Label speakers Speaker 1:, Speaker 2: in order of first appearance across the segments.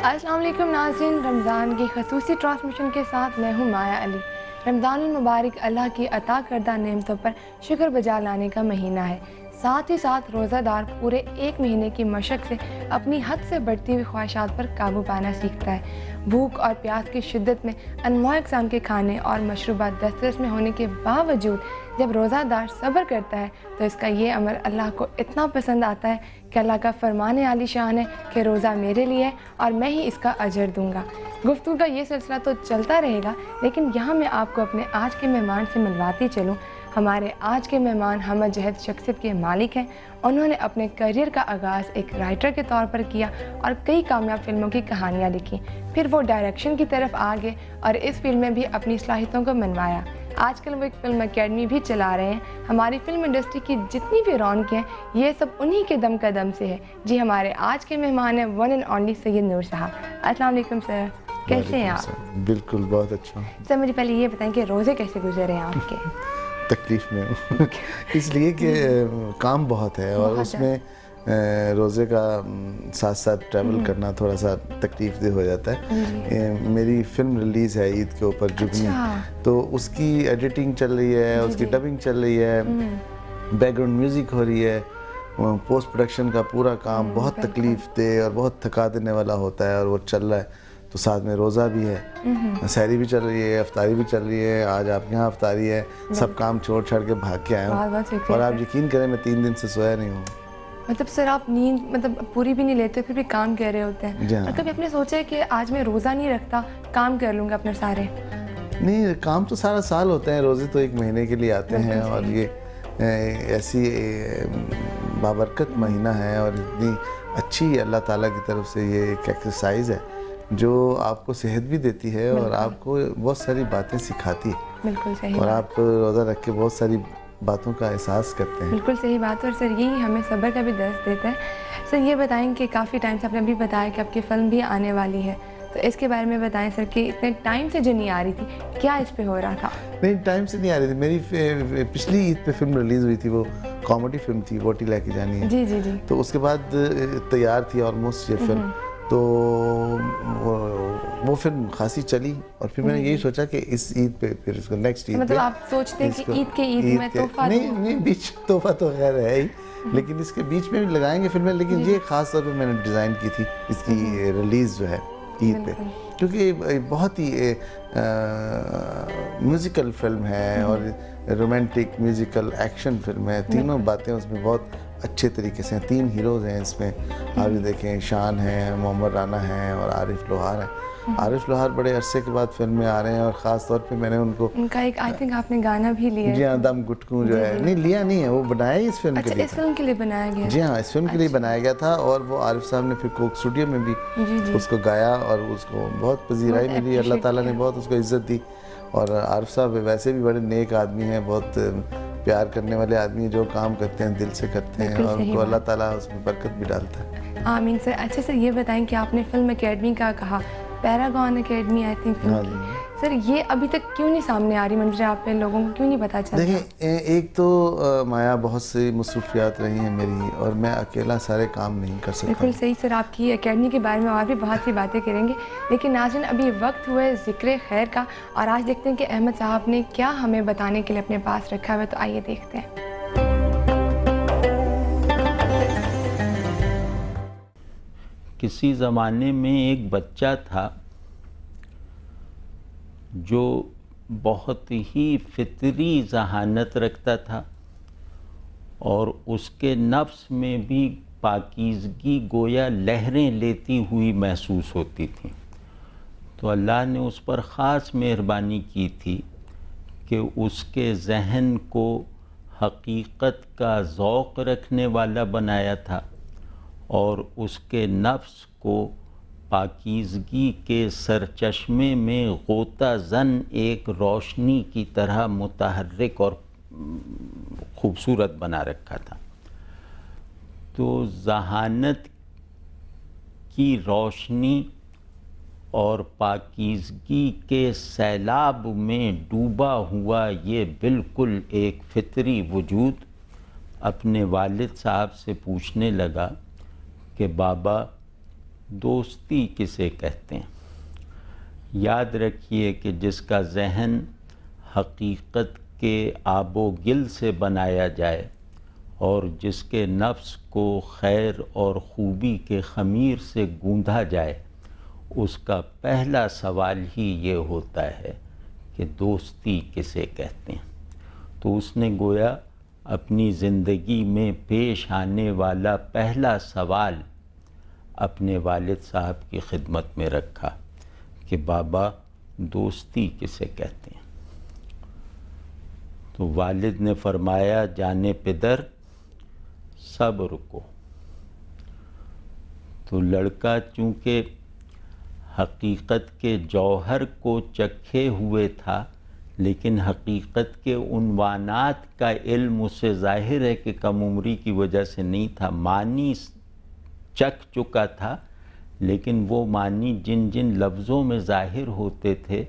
Speaker 1: السلام علیکم ناظرین، رمضان کی خصوصی ٹرانسمیشن کے ساتھ میں ہوں مایا علی۔ رمضان المبارک اللہ کی عطا کردہ نعمتوں پر شکر بجا لانے کا مہینہ ہے۔ ساتھ ہی ساتھ روزہ دار پورے ایک مہینے کی مشق سے اپنی حد سے بڑھتی ہوئی خواہشات پر قابو پانا سیکھتا ہے۔ بھوک اور پیاس کی شدت میں انواع اقسام کے کھانے اور مشروبات دسترس میں ہونے کے باوجود جب روزہ دار صبر کرتا ہے تو اس کا یہ عمل اللہ کو اتنا پسند آتا ہے کہ اللہ کا فرمان عالی شان ہے کہ روزہ میرے لیے ہے اور میں ہی اس کا اجر دوں گا۔ گفتگو کا یہ سلسلہ تو چلتا رہے گا، لیکن یہاں میں آپ کو اپنے آج کے مہمان سے ملواتی چلوں۔ ہمارے آج کے مہمان ہمہ جہت شخصیت کے مالک ہیں۔ انہوں نے اپنے کیریئر کا آغاز ایک رائٹر کے طور پر کیا اور کئی کامیاب فلموں کی کہانیاں لکھی، پھر وہ ڈائریکشن کی طرف آگے اور اس فلم میں بھی اپنی صلاحیتوں کو منوایا۔ آج کل وہ ایک فلم اکیڈمی بھی چلا رہے ہیں۔ ہماری فلم انڈسٹری کی جتنی بھی رونقیں ہیں یہ سب انہی کے دم قدم سے ہے۔ جی ہمارے آج کے مہمان ہیں ون اینڈ اونلی سید نور صاحب۔ السلام علیکم سر، کیسے ہیں آپ؟
Speaker 2: بالکل بہت اچھا۔
Speaker 1: سر مجھے پہلے یہ بتائیں کہ روزے کیسے گزرے ہیں آپ کے؟
Speaker 2: تکلیف میں ہوں اس لیے کہ کام بہت ہے اور اس میں روزے کا ساتھ ساتھ ٹریول کرنا تھوڑا سا تکلیف دہ ہو جاتا ہے۔ میری فلم ریلیز ہے عید کے اوپر جگنی، تو اس کی ایڈیٹنگ چل رہی ہے، اس کی ڈبنگ چل رہی ہے، بیک گراؤنڈ میوزک ہو رہی ہے، پوسٹ پروڈکشن کا پورا کام بہت تکلیف دہ اور بہت تھکا دینے والا ہوتا ہے، اور وہ چل رہا ہے۔ تو ساتھ میں روزہ بھی ہے، سحری بھی چل رہی ہے، افطاری بھی چل رہی ہے، آج آپ کے یہاں افطاری ہے، سب کام چھوڑ چھاڑ کے بھاگ کے آئے ہوں، اور آپ یقین کریں میں 3 دن سے سویا نہیں ہوں۔
Speaker 1: مطلب سر آپ نیند پوری بھی نہیں لیتے پھر بھی کام کر رہے ہوتے ہیں؟ اور کبھی آپ نے سوچا ہے کہ آج میں روزہ نہیں رکھتا، کام کر لوں گا اپنے سارے؟
Speaker 2: نہیں، کام تو سارا سال ہوتے ہیں، روزے تو ایک مہینے کے لیے آتے ہیں، اور یہ ایسی بابرکت مہینہ ہے اور اتنی اچھی اللہ تعالیٰ کی طرف سے یہ ایک ایکسرسائز ہے جو آپ کو صحت بھی دیتی ہے اور آپ کو بہت ساری باتیں سکھاتی ہے۔
Speaker 1: بالکل صحیح،
Speaker 2: اور آپ روزہ رکھ کے بہت ساری باتوں کا احساس کرتے ہیں۔
Speaker 1: بالکل صحیح بات ہے، اور سر یہی ہمیں صبر کا بھی درس دیتا ہے۔ سر یہ بتائیں کہ کافی ٹائم سے آپ نے ابھی بتایا کہ آپ کی فلم بھی آنے والی ہے، تو اس کے بارے میں بتائیں سر کہ اتنے ٹائم سے جو نہیں آ رہی تھی، کیا اس پہ ہو رہا تھا؟
Speaker 2: نہیں، ٹائم سے نہیں آ رہی تھی، میری پچھلی عید پہ فلم ریلیز ہوئی تھی، وہ کامیڈی فلم تھی، ووٹی لے کے جانی ہے۔
Speaker 1: جی جی جی۔
Speaker 2: تو اس کے بعد تیار تھی آلموسٹ یہ فلم، تو وہ فلم خاصی چلی، اور پھر میں نے یہی سوچا کہ اس عید پہ پھر اس کو نیکسٹ عید پہ،
Speaker 1: مطلب آپ سوچتے ہیں کہ عید کے عید میں تحفہ
Speaker 2: نہیں بیچ تحفہ تو خیر ہے ہی، لیکن اس کے بیچ میں بھی لگائیں گے فلمیں، لیکن یہ خاص طور پہ میں نے ڈیزائن کی تھی اس کی ریلیز جو ہے عید پہ، کیونکہ بہت ہی میوزیکل فلم ہے اور رومانٹک میوزیکل ایکشن فلم ہے، تینوں باتیں اس میں بہت اچھے طریقے سے ہیں۔ 3 ہیروز ہیں اس میں، آپ یہ دیکھیں، شان ہے، محمد رانا ہیں اور عارف لوہار ہیں۔ عارف لوہار بڑے عرصے کے بعد فلم میں آ رہے ہیں، اور خاص طور پہ میں نے ان کو،
Speaker 1: ان کا ایک آئی تھنک آپ نے گانا بھی لیا ہے۔
Speaker 2: جی ہاں، دم گٹکوں جو ہے، نہیں لیا نہیں ہے، وہ بنایا ہی اس فلم کے لیے۔
Speaker 1: اس فلم کے لیے بنایا گیا؟
Speaker 2: جی ہاں، اس فلم کے لیے بنایا گیا تھا، اور وہ عارف صاحب نے پھر کوک اسٹوڈیو میں بھی اس کو گایا، اور اس کو بہت پذیرائی ملی، اللہ تعالیٰ نے بہت اس کو عزت دی۔ اور عارف صاحب ویسے بھی بڑے نیک آدمی ہیں، بہت پیار کرنے والے آدمی ہیں، جو کام کرتے ہیں دل سے کرتے ہیں، اور ان کو اللہ تعالیٰ اس میں برکت بھی ڈالتا ہے۔
Speaker 1: آمین سر۔ اچھا سر یہ بتائیں کہ آپ نے فلم اکیڈمی کا کہا، paragon academy I think film کی، سر یہ ابھی تک کیوں نہیں سامنے آ رہی منظر آپ پہ، لوگوں کو کیوں نہیں پتا چلتا؟
Speaker 2: دیکھیں، ایک تو مایا بہت سی مصروفیات رہی ہیں میری، اور میں اکیلا سارے کام نہیں کر سکتا۔
Speaker 1: بالکل صحیح سر، آپ کی اکیڈمی کے بارے میں اور بھی بہت سی باتیں کریں گے، لیکن ناظرین ابھی وقت ہوا ہے ذکر خیر کا، اور آج دیکھتے ہیں کہ احمد صاحب نے کیا ہمیں بتانے کے لیے اپنے پاس رکھا ہوا ہے، تو آئیے دیکھتے ہیں۔
Speaker 3: کسی زمانے میں ایک بچہ تھا جو بہت ہی فطری ذہانت رکھتا تھا، اور اس کے نفس میں بھی پاکیزگی گویا لہریں لیتی ہوئی محسوس ہوتی تھیں۔ تو اللہ نے اس پر خاص مہربانی کی تھی کہ اس کے ذہن کو حقیقت کا ذوق رکھنے والا بنایا تھا، اور اس کے نفس کو پاکیزگی کے سرچشمے میں غوطہ زن ایک روشنی کی طرح متحرک اور خوبصورت بنا رکھا تھا۔ تو ذہانت کی روشنی اور پاکیزگی کے سیلاب میں ڈوبا ہوا یہ بالکل ایک فطری وجود اپنے والد صاحب سے پوچھنے لگا کہ بابا دوستی کسے کہتے ہیں؟ یاد رکھیے کہ جس کا ذہن حقیقت کے آب و گل سے بنایا جائے اور جس کے نفس کو خیر اور خوبی کے خمیر سے گوندھا جائے، اس کا پہلا سوال ہی یہ ہوتا ہے کہ دوستی کسے کہتے ہیں۔ تو اس نے گویا اپنی زندگی میں پیش آنے والا پہلا سوال اپنے والد صاحب کی خدمت میں رکھا کہ بابا دوستی کسے کہتے ہیں؟ تو والد نے فرمایا جانے پدر صبر کو۔ تو لڑکا چونکہ حقیقت کے جوہر کو چکھے ہوئے تھا، لیکن حقیقت کے عنوانات کا علم اسے ظاہر ہے کہ کم عمری کی وجہ سے نہیں تھا، معنی چکھ چکا تھا، لیکن وہ معنی جن جن لفظوں میں ظاہر ہوتے تھے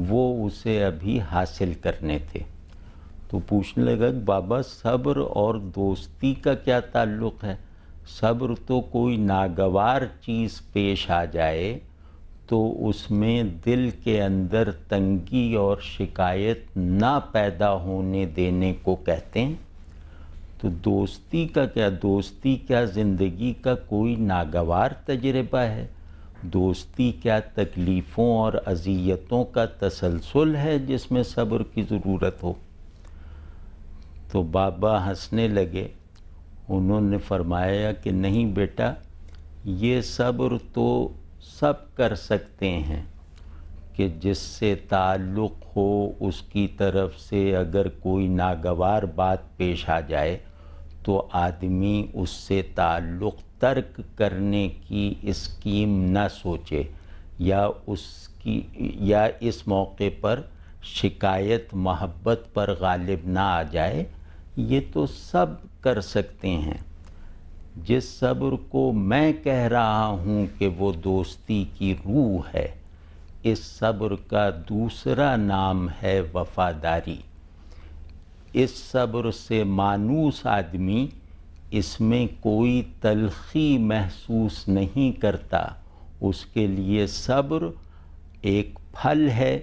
Speaker 3: وہ اسے ابھی حاصل کرنے تھے۔ تو پوچھنے لگا کہ بابا صبر اور دوستی کا کیا تعلق ہے؟ صبر تو کوئی ناگوار چیز پیش آ جائے تو اس میں دل کے اندر تنگی اور شکایت نہ پیدا ہونے دینے کو کہتے ہیں۔ تو دوستی کا کیا؟ دوستی کیا زندگی کا کوئی ناگوار تجربہ ہے؟ دوستی کیا تکلیفوں اور اذیتوں کا تسلسل ہے جس میں صبر کی ضرورت ہو؟ تو بابا ہنسنے لگے۔ انہوں نے فرمایا کہ نہیں بیٹا، یہ صبر تو سب کر سکتے ہیں کہ جس سے تعلق ہو اس کی طرف سے اگر کوئی ناگوار بات پیش آ جائے تو آدمی اس سے تعلق ترک کرنے کی اسکیم نہ سوچے، یا اس موقع پر شکایت محبت پر غالب نہ آ جائے۔ یہ تو سب کر سکتے ہیں۔ جس صبر کو میں کہہ رہا ہوں کہ وہ دوستی کی روح ہے، اس صبر کا دوسرا نام ہے وفاداری۔ اس صبر سے مانوس آدمی اس میں کوئی تلخی محسوس نہیں کرتا۔ اس کے لیے صبر ایک پھل ہے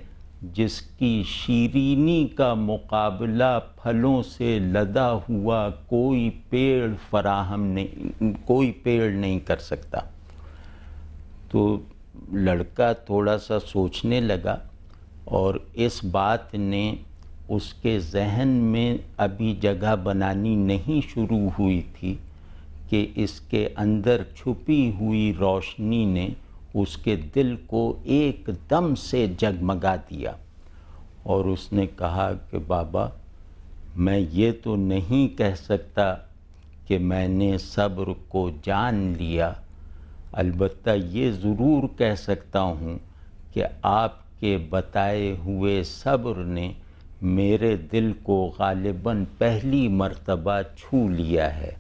Speaker 3: جس کی شیرینی کا مقابلہ پھلوں سے لدا ہوا کوئی پیڑ نہیں کر سکتا۔ تو لڑکا تھوڑا سا سوچنے لگا اور اس بات نے اس کے ذہن میں ابھی جگہ بنانی نہیں شروع ہوئی تھی کہ اس کے اندر چھپی ہوئی روشنی نے اس کے دل کو ایک دم سے جگمگا دیا، اور اس نے کہا کہ بابا میں یہ تو نہیں کہہ سکتا کہ میں نے صبر کو جان لیا، البتہ یہ ضرور کہہ سکتا ہوں کہ آپ کے بتائے ہوئے صبر نے میرے دل کو غالباً پہلی مرتبہ چھو لیا ہے،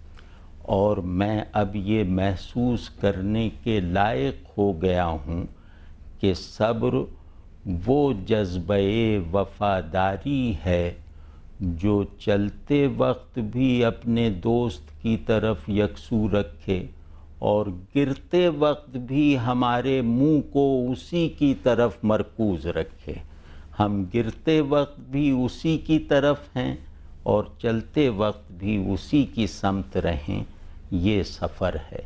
Speaker 3: اور میں اب یہ محسوس کرنے کے لائق ہو گیا ہوں کہ صبر وہ جذبہ وفاداری ہے جو چلتے وقت بھی اپنے دوست کی طرف یکسو رکھے اور گرتے وقت بھی ہمارے منہ کو اسی کی طرف مرکوز رکھے۔ ہم گرتے وقت بھی اسی کی طرف ہیں اور چلتے وقت بھی اسی کی سمت رہیں۔ یہ سفر ہے،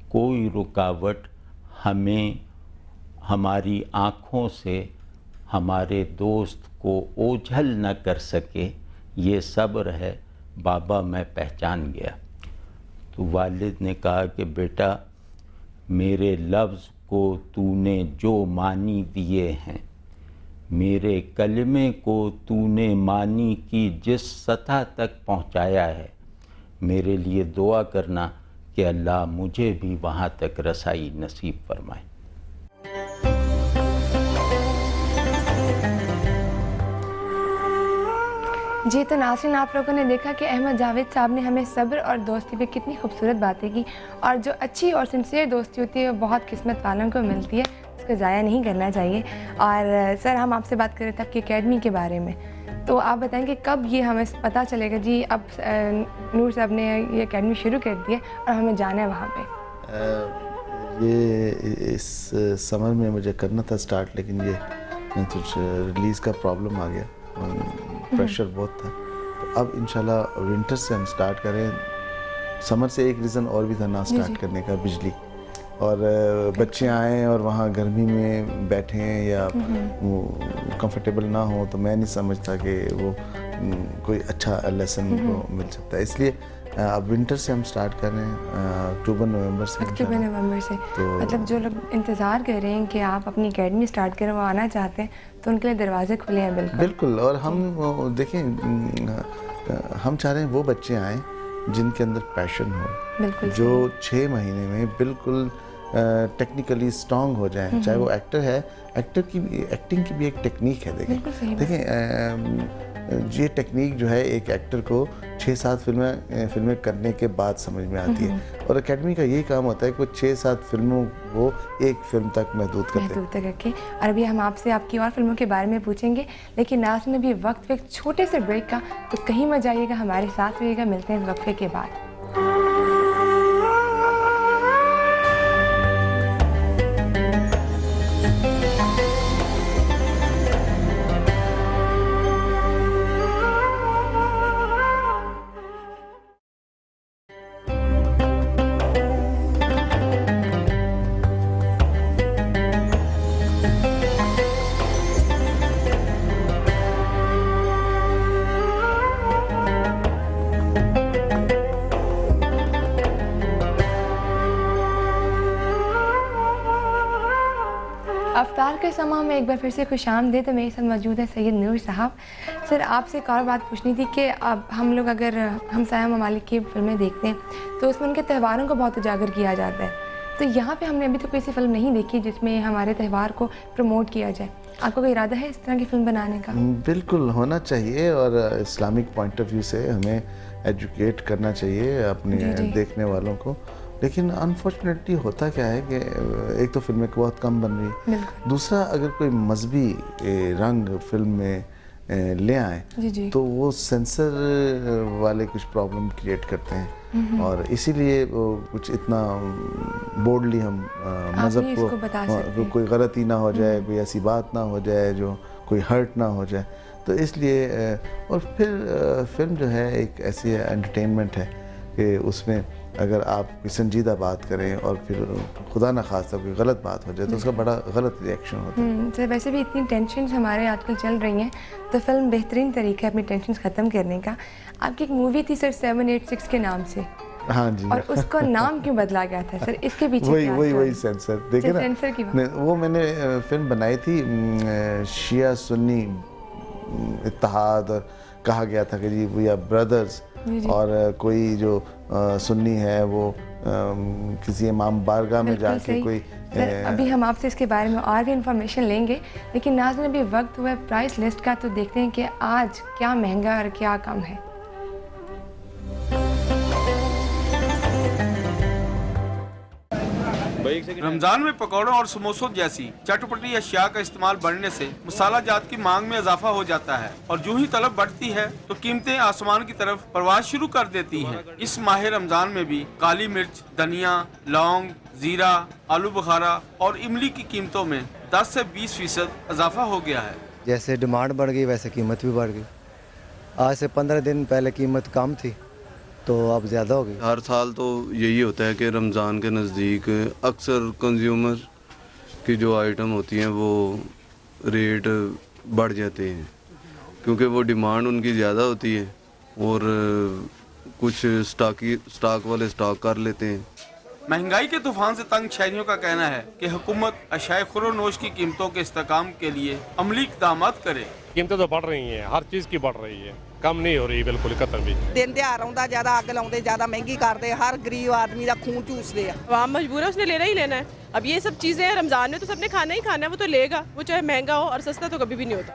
Speaker 3: کوئی رکاوٹ ہمیں ہماری آنکھوں سے ہمارے دوست کو اوجھل نہ کر سکے۔ یہ صبر ہے بابا، میں پہچان گیا۔ تو والد نے کہا کہ بیٹا میرے لفظ کو تو نے جو معنی دیے ہیں، میرے کلمے کو تو نے معنی کی جس سطح تک پہنچایا ہے، میرے لیے دعا کرنا کہ اللہ مجھے بھی وہاں تک رسائی نصیب فرمائے۔
Speaker 1: جی تو ناظرین، آپ لوگوں نے دیکھا کہ احمد جاوید صاحب نے ہمیں صبر اور دوستی پہ کتنی خوبصورت باتیں کی، اور جو اچھی اور سنسیئر دوستی ہوتی ہے وہ بہت قسمت والوں کو ملتی ہے، اس کو ضائع نہیں کرنا چاہیے۔ اور سر ہم آپ سے بات کر رہے تھے آپ کی اکیڈمی کے بارے میں، تو آپ بتائیں کہ کب یہ ہمیں پتہ چلے گا جی اب نور صاحب نے یہ اکیڈمی شروع کر دی ہے اور ہمیں جانا ہے وہاں پہ؟
Speaker 2: یہ اس سمر میں مجھے کرنا تھا سٹارٹ، لیکن یہ کچھ ریلیز کا پرابلم آ گیا، پریشر بہت تھا. تو اب انشاءاللہ ونٹر سے ہم سٹارٹ کریں. سمر سے ایک ریزن اور بھی تھا نہ سٹارٹ کرنے کا، بجلی، اور بچے آئیں اور وہاں گرمی میں بیٹھیں یا وہ کمفرٹیبل نہ ہوں، تو میں نہیں سمجھتا کہ وہ کوئی اچھا لیسن کو مل سکتا ہے. اس لیے اب ونٹر سے ہم سٹارٹ کر رہے ہیں، اکتوبر نومبر سے.
Speaker 1: مطلب جو لوگ انتظار کر رہے ہیں کہ آپ اپنی اکیڈمی سٹارٹ کریں، وہ آنا چاہتے ہیں، تو ان کے لیے دروازے کھلے ہیں.
Speaker 2: بالکل. اور ہم دیکھیں، ہم چاہ رہے ہیں وہ بچے آئیں جن کے اندر پیشن ہو، جو 6 مہینے میں بالکل ٹیکنیکلی سٹرانگ ہو جائیں. چاہے وہ ایکٹر ہے، ایکٹنگ کی بھی ایک ٹیکنیک ہے. دیکھیں یہ ٹیکنیک جو ہے ایک ایکٹر کو 6-7 فلمیں کرنے کے بعد سمجھ میں آتی ہے، اور اکیڈمی کا یہی کام ہوتا ہے کہ وہ 6-7 فلموں کو ایک فلم تک محدود
Speaker 1: رکھیں. اور ابھی ہم آپ سے آپ کی اور فلموں کے بارے میں پوچھیں گے، لیکن ناظرین ابھی وقت ایک چھوٹے سے بریک کا، تو کہیں مت جائیے گا، ہمارے ساتھ رہیے گا. ملتے ہیں وقفے کے بعد. افطار کے سماں میں ایک بار پھر سے خوش آمدید. تو میرے ساتھ موجود ہے سید نور صاحب. سر، آپ سے ایک اور بات پوچھنی تھی کہ اب ہم لوگ اگر ہمسایہ ممالک کی فلمیں دیکھتے ہیں تو اس میں ان کے تہواروں کو بہت اجاگر کیا جاتا ہے. تو یہاں پہ ہم نے ابھی تو کوئی ایسی فلم نہیں دیکھی جس میں ہمارے تہوار کو پروموٹ کیا جائے. آپ کو کوئی ارادہ ہے اس طرح کی فلم بنانے کا؟
Speaker 2: بالکل ہونا چاہیے، اور اسلامک پوائنٹ آف ویو سے ہمیں ایجوکیٹ کرنا چاہیے اپنے دیکھنے والوں کو. لیکن انفارچونیٹلی ہوتا کیا ہے کہ ایک تو فلمیں بہت کم بن رہی ہے، دوسرا اگر کوئی مذہبی رنگ فلم میں لے آئیں تو وہ سینسر والے کچھ پرابلم کریٹ کرتے ہیں، اور اسی لیے کچھ اتنا بورڈلی ہم مذہب کو کوئی غلطی نہ ہو جائے، کوئی ایسی بات نہ ہو جائے جو کوئی ہرٹ نہ ہو جائے. تو اس لیے اور پھر فلم جو ہے ایک ایسی انٹرٹینمنٹ ہے کہ اس میں اگر آپ کوئی سنجیدہ بات کریں اور پھر خدا نخواستہ کوئی غلط بات ہو جائے تو اس کا بڑا غلط ریئیکشن ہوتا ہے.
Speaker 1: سر، ویسے بھی اتنی ٹینشنز ہمارے آج کل چل رہی ہیں، تو فلم بہترین طریقہ ہے اپنی ٹینشنز ختم کرنے کا. آپ کی ایک مووی تھی سر 786 کے نام سے.
Speaker 2: ہاں جی.
Speaker 1: اور اس کا نام کیوں بدلا گیا تھا سر؟ اس کے پیچھے
Speaker 2: وہی سینسر. دیکھیں نا، وہ میں نے فلم بنائی تھی شیعہ سنی اتحاد، اور کہا گیا تھا کہ جی وی آر بردرز، اور کوئی جو سنی ہے وہ کسی امام بارگاہ میں جا کے کوئی.
Speaker 1: ابھی ہم آپ سے اس کے بارے میں اور بھی انفارمیشن لیں گے، لیکن ناظرین ابھی وقت ہوا ہے پرائس لسٹ کا. تو دیکھتے ہیں کہ آج کیا مہنگا اور کیا کم ہے.
Speaker 4: رمضان میں پکوڑوں اور سموسوں جیسی چٹپٹی اشیاء کا استعمال بڑھنے سے مسالہ جات کی مانگ میں اضافہ ہو جاتا ہے، اور جو ہی طلب بڑھتی ہے تو قیمتیں آسمان کی طرف پرواز شروع کر دیتی ہیں. اس ماہ رمضان میں بھی کالی مرچ، دھنیا، لونگ، زیرہ، آلو بخارا اور املی کی قیمتوں میں 10 سے 20% اضافہ ہو گیا ہے.
Speaker 5: جیسے ڈیمانڈ بڑھ گئی ویسے قیمت بھی بڑھ گئی. آج سے 15 دن پہلے قیمت کم تھی تو اب زیادہ ہو گئی.
Speaker 6: ہر سال تو یہی ہوتا ہے کہ رمضان کے نزدیک اکثر کنزیومر کی جو آئٹم ہوتی ہیں وہ ریٹ بڑھ جاتے ہیں، کیونکہ وہ ڈیمانڈ ان کی زیادہ ہوتی ہے اور کچھ سٹاک والے سٹاک کر لیتے ہیں.
Speaker 4: مہنگائی کے طوفان سے تنگ شہریوں کا کہنا ہے کہ حکومت اشیاء خور و نوش کی قیمتوں کے استحکام کے لیے عملی اقدامات کرے.
Speaker 7: قیمتیں تو بڑھ رہی ہیں، ہر چیز کی بڑھ رہی ہے، کم نہیں ہو رہی بالکل قطر بھی.
Speaker 8: دن تہوار آਉਂਦਾ ਜ਼ਿਆਦਾ ਅੱਗ ਲਾਉਂਦੇ, ਜ਼ਿਆਦਾ ਮਹਿੰਗੀ ਕਰਦੇ, ਹਰ ਗਰੀਬ ਆਦਮੀ ਦਾ ਖੂਨ ਚੂਸਦੇ ਆ.
Speaker 9: عوام مجبور ہے، اس نے لینا ہی لینا ہے. اب یہ سب چیزیں رمضان میں تو سب نے کھانا ہی کھانا ہے، وہ تو لے گا، وہ چاہے مہنگا ہو اور سستا تو کبھی بھی نہیں ہوتا.